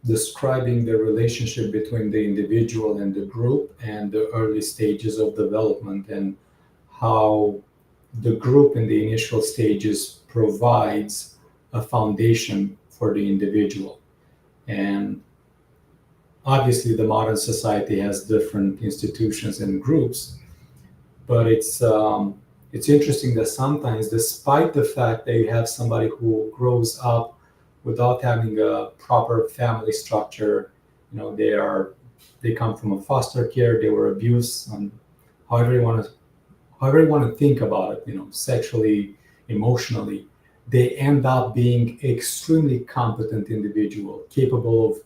describing the relationship between the individual and the group and the early stages of development, and how the group in the initial stages provides a foundation for the individual. And obviously, the modern society has different institutions and groups, but it's interesting that sometimes, despite the fact that you have somebody who grows up without having a proper family structure, they come from a foster care, they were abused, and however you want to however you want to think about it, sexually, emotionally, they end up being extremely competent individual, capable of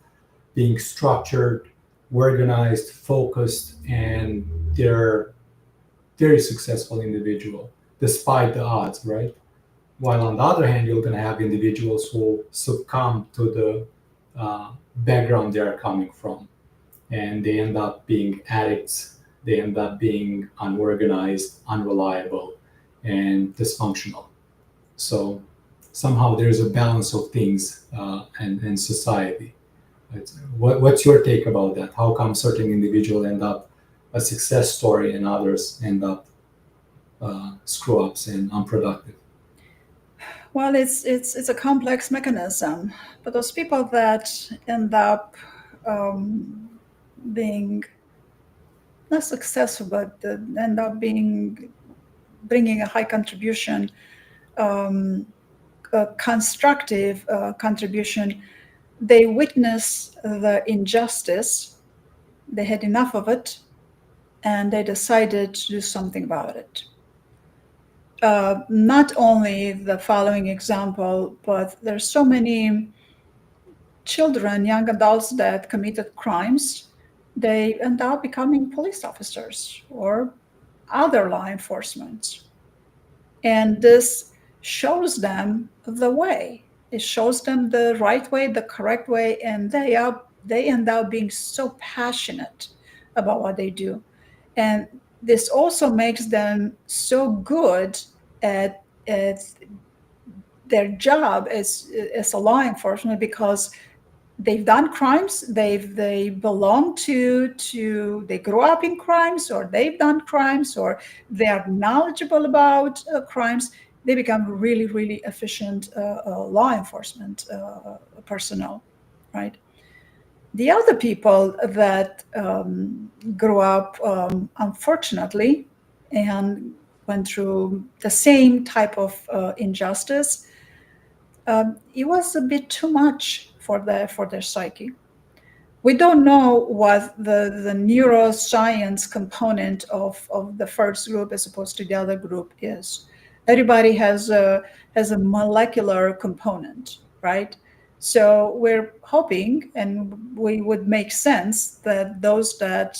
being structured, organized, focused, and they're very successful individual despite the odds, right? While on the other hand, you're going to have individuals who succumb to the background they are coming from, and they end up being addicts. They end up being unorganized, unreliable, and dysfunctional. So somehow there's a balance of things and society. What's your take about that? How come certain individuals end up a success story and others end up screw ups and unproductive? Well, it's a complex mechanism, but those people that end up um, being not successful, but end up being bringing a high contribution, um, a constructive contribution, they witness the injustice, they had enough of it, and they decided to do something about it. Not only the following example, but there's so many children, young adults that committed crimes, they end up becoming police officers or other law enforcement. And this shows them the way. It shows them the right way, the correct way, and they end up being so passionate about what they do. And this also makes them so good at their job as a law enforcement because they've done crimes, they belong to they grew up in crimes, or they've done crimes, or they are knowledgeable about crimes. They become really really efficient law enforcement personnel, right? The other people that grew up unfortunately and went through the same type of injustice, it was a bit too much for their psyche. We don't know what the neuroscience component of the first group as opposed to the other group is. Everybody has a molecular component, right? So we're hoping, and we would make sense that those that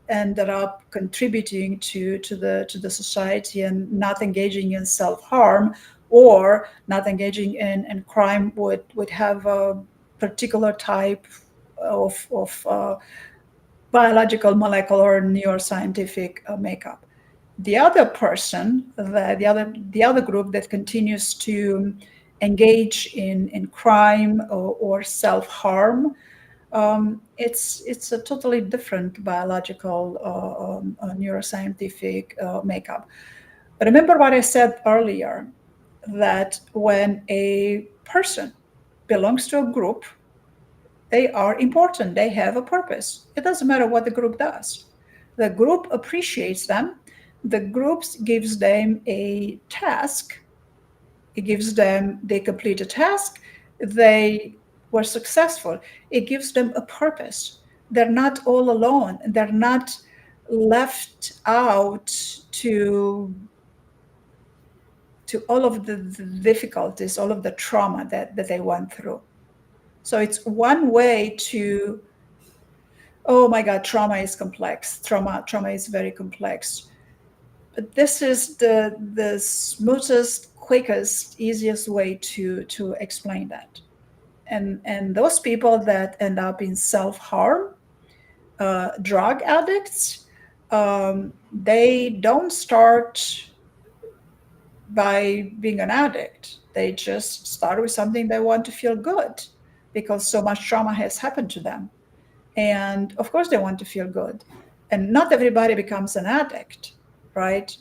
ended up contributing to the society and not engaging in self harm or not engaging in crime would have a particular type of biological, molecular, neuroscientific makeup. The other person, the other group that continues to engage in crime or self harm, it's a totally different biological, neuroscientific makeup. Remember what I said earlier, that when a person belongs to a group, they are important. They have a purpose. It doesn't matter what the group does. The group appreciates them. The group gives them a task. It gives them, they complete a task. They were successful. It gives them a purpose. They're not all alone. They're not left out to to all of the difficulties, all of the trauma that they went through. So it's one way to, oh my God, trauma is complex. Trauma is very complex. But this is the smoothest, quickest, easiest way to explain that. And those people that end up in self-harm, drug addicts, they don't start by being an addict. They just start with something they want to feel good because so much trauma has happened to them. And of course, they want to feel good. And not everybody becomes an addict, right?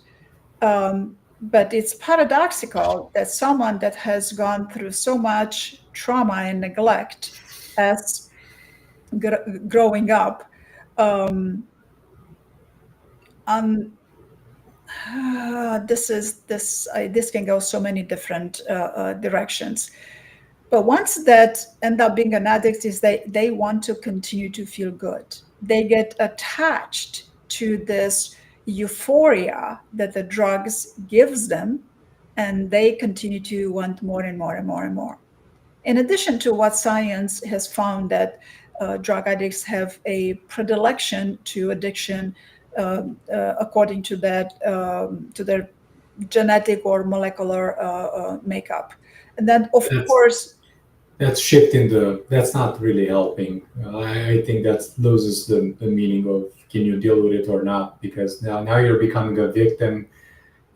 But it's paradoxical that someone that has gone through so much trauma and neglect as growing up, um, um, this can go so many different directions. But once that end up being an addict, is they want to continue to feel good. They get attached to this euphoria that the drugs gives them, and they continue to want more and more and more and more. In addition to what science has found, that drug addicts have a predilection to addiction, according to that, to their genetic or molecular makeup. And then, of That's course, that's shifting the. That's not really helping. I think that loses the meaning of can you deal with it or not, because now you're becoming a victim.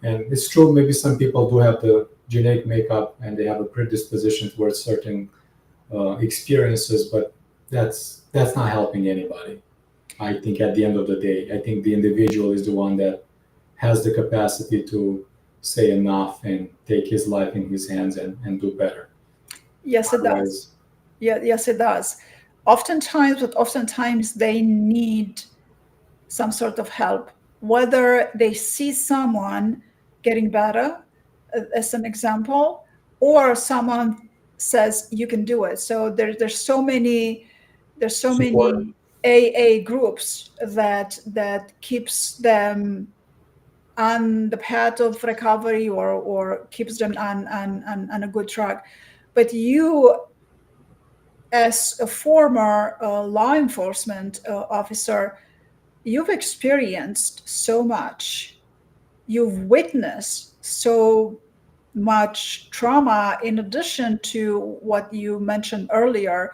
And it's true, maybe some people do have the genetic makeup and they have a predisposition towards certain experiences, but that's not helping anybody. I think at the end of the day, I think the individual is the one that has the capacity to say enough and take his life in his hands and do better. yes, it does. Otherwise, Yeah, yes, it does. Oftentimes they need some sort of help, whether they see someone getting better, as an example, or someone says you can do it. So there's so support. many AA groups that keeps them on the path of recovery, or keeps them on a good track. But you, as a former law enforcement officer, you've experienced so much, you've witnessed so much trauma, in addition to what you mentioned earlier,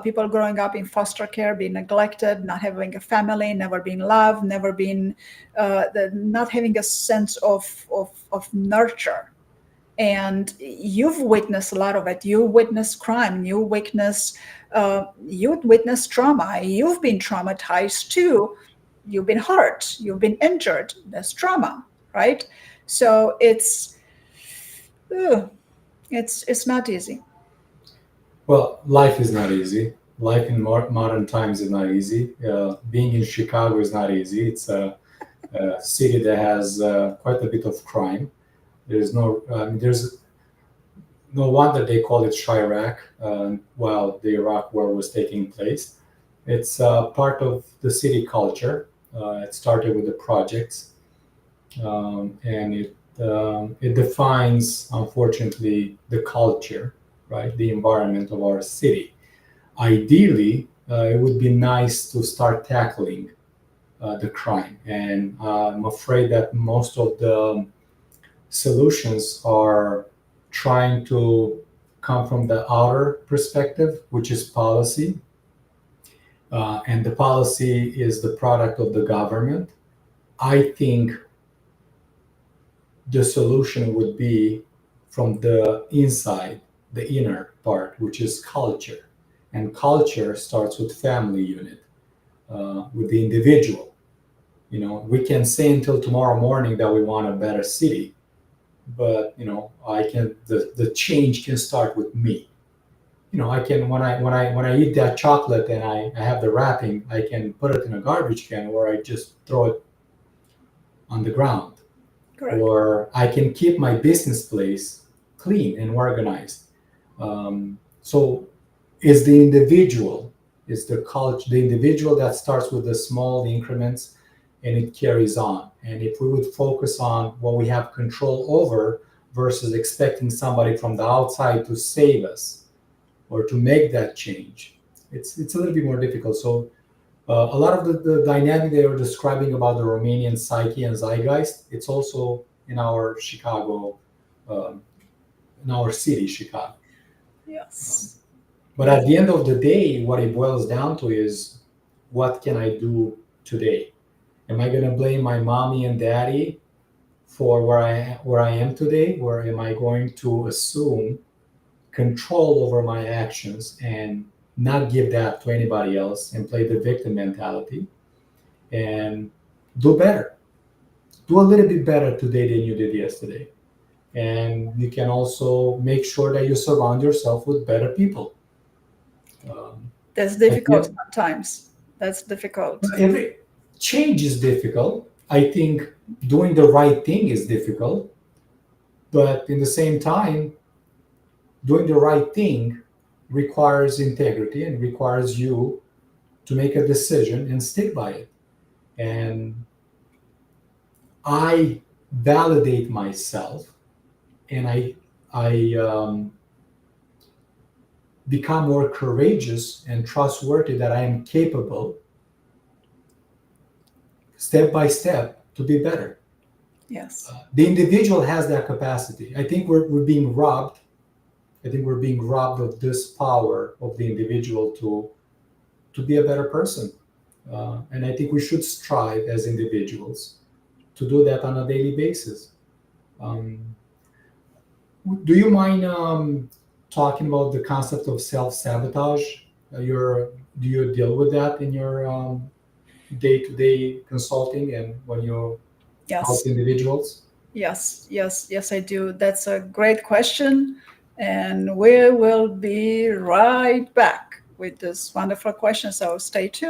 people growing up in foster care, being neglected, not having a family, never being loved, never being not having a sense of nurture. And you've witnessed a lot of it. You witness crime, you witness trauma, you've been traumatized too, you've been hurt, you've been injured. That's trauma, right? So ugh, it's not easy. Well, life is not easy. Life in modern times is not easy. Being in Chicago is not easy. It's a city that has quite a bit of crime. There's no wonder they call it Chirac while the Iraq War was taking place. It's part of the city culture. It started with the projects, and it defines, unfortunately, the culture, right? The environment of our city. Ideally, it would be nice to start tackling the crime, and I'm afraid that most of the solutions are trying to come from the outer perspective, which is policy. And the policy is the product of the government. I think the solution would be from the inside, the inner part, which is culture. And culture starts with family unit, with the individual. We can say until tomorrow morning that we want a better city, but the change can start with me. I can when I eat that chocolate and I have the wrapping, I can put it in a garbage can, or I just throw it on the ground, Correct. or I can keep my business place clean and organized. So is the individual, is the culture, the individual that starts with the small increments and it carries on. And if we would focus on what we have control over versus expecting somebody from the outside to save us or to make that change, it's a little bit more difficult. So a lot of the dynamic they were describing about the Romanian psyche and zeitgeist, it's also in our Chicago, um, in our city, Chicago. Um, Yes. but Yes. at the end of the day, what it boils down to is what can I do today? Am I going to blame my mommy and daddy for where I am today, or am I going to assume control over my actions and not give that to anybody else and play the victim mentality and do better. Do a little bit better today than you did yesterday. And you can also make sure that you surround yourself with better people. That's I difficult feel sometimes. That's difficult. every change is difficult. I think doing the right thing is difficult, but in the same time, doing the right thing requires integrity and requires you to make a decision and stick by it. And I validate myself, and I become more courageous and trustworthy that I am capable, step by step, to be better. Yes. The individual has that capacity. I think we're being robbed. I think we're being robbed of this power of the individual to be a better person. And I think we should strive as individuals to do that on a daily basis. Um, do you mind talking about the concept of self sabotage? Do you deal with that in your day to day consulting and when you help Yes. individuals? Yes. Yes. Yes, I do. That's a great question. And we will be right back with this wonderful question. So stay tuned.